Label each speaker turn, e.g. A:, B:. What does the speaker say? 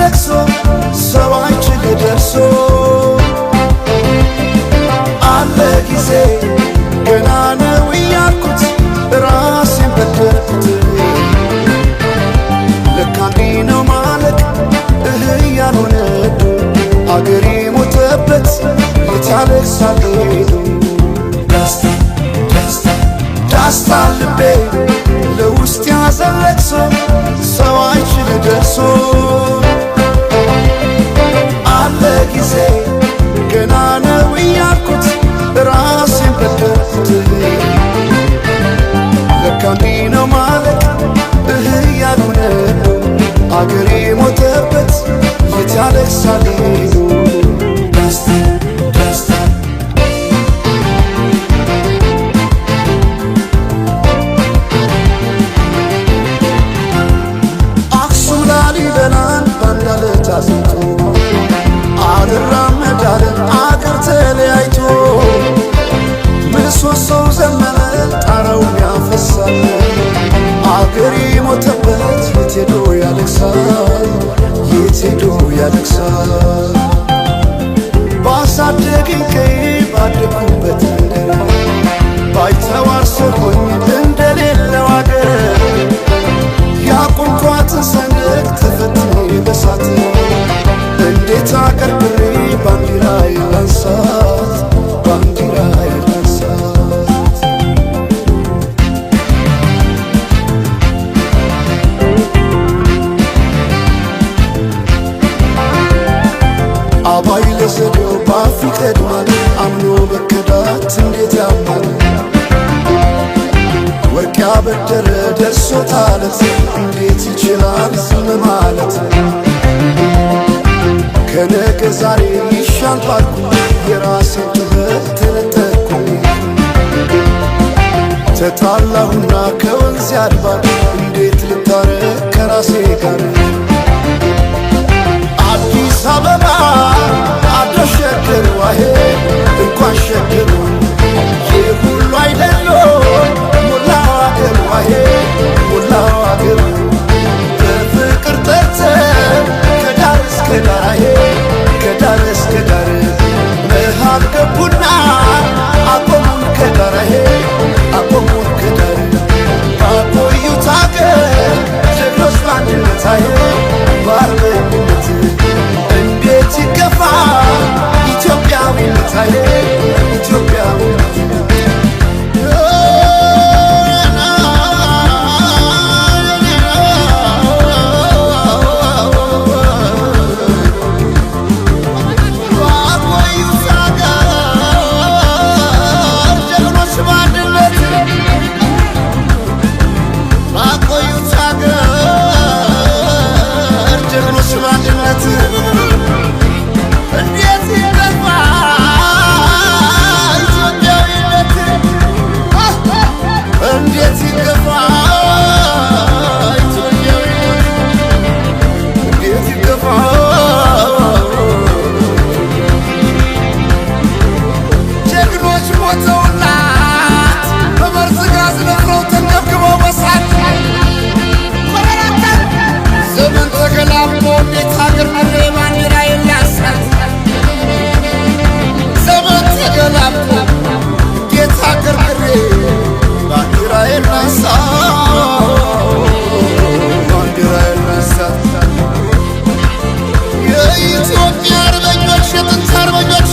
A: ለቅሶ ሰው አይችል ደርሶ አለ ጊዜ ገና ነው እያልኩት ራሴን በደልኩት ለካ እንዲህ ነው ማለቅ ያልሆነ አገሬ ሞተበት የት ያለቅሳል ዳስታ ልቤ ለውስጥ ያዘን ለቅሶ ሰው አይችል ደርሶ አለ ጊዜ ገና ነው እያልኩት ራሴን በደልኩት ለካ እንዲህ ነው ማለቅ ያልሆነ አገሬ ሞተበት የት ያለቅሳል አክሱም ላሊበላን ባንዳለት አስቶ አልራመዳለን አገር ተለያይቶ ምሰሶው ዘመነ ጣራው ያፈሳል አገሬ ሞተበት የት ሄዶ ያለቅሳል የት ሄዶ ያለቅሳል ባሳደገኝ ቀዬ ባደግኩበት መንደር ባይተዋር ሰሆኝ እንደሌለው አገር ያቆምኳትን ሰንደቅ ተፈትኜ በሳት እንዴት አቀርቅሬ ባንዲራዬ ላንሳት ባንዲራዬ ላንሳት አባይ ለዘዴው ባፍ ይቀድማል አምኖ መከዳት እንዴት ያማል ወርቅ ያበደረ ደርሶታለት እንዴት ይችላል ዝም ማለት ከነገ ዛሬ ይሻል ባልኩ የራሴን ጥበት ተነጠቅኩ ተጣላሁና ከወንዝ ያድባል እንዴት ልታረቅ ከራሴ ጋር አዲስ አበባ አደሸገር ዋሄ እንኳን ሸገሩ የሁሉ አይደሎ ሙላው አገር ዋሄ ሙላው አገር በፍቅር ጠርተን ከዳር እስከ ዳር ከዳር እስከ ዳር መሃል ገቡና አቆሙን ከዳር አቆሙን ከዳር ባቆዩት አገር ጀግኖች በአንድነት በአርበኝነት እንዴት ይገፋ ኢትዮጵያዊነት ኢትዮጵያዊነት
B: የኢትዮጵያ አርበኞች የጥንት አርበኞች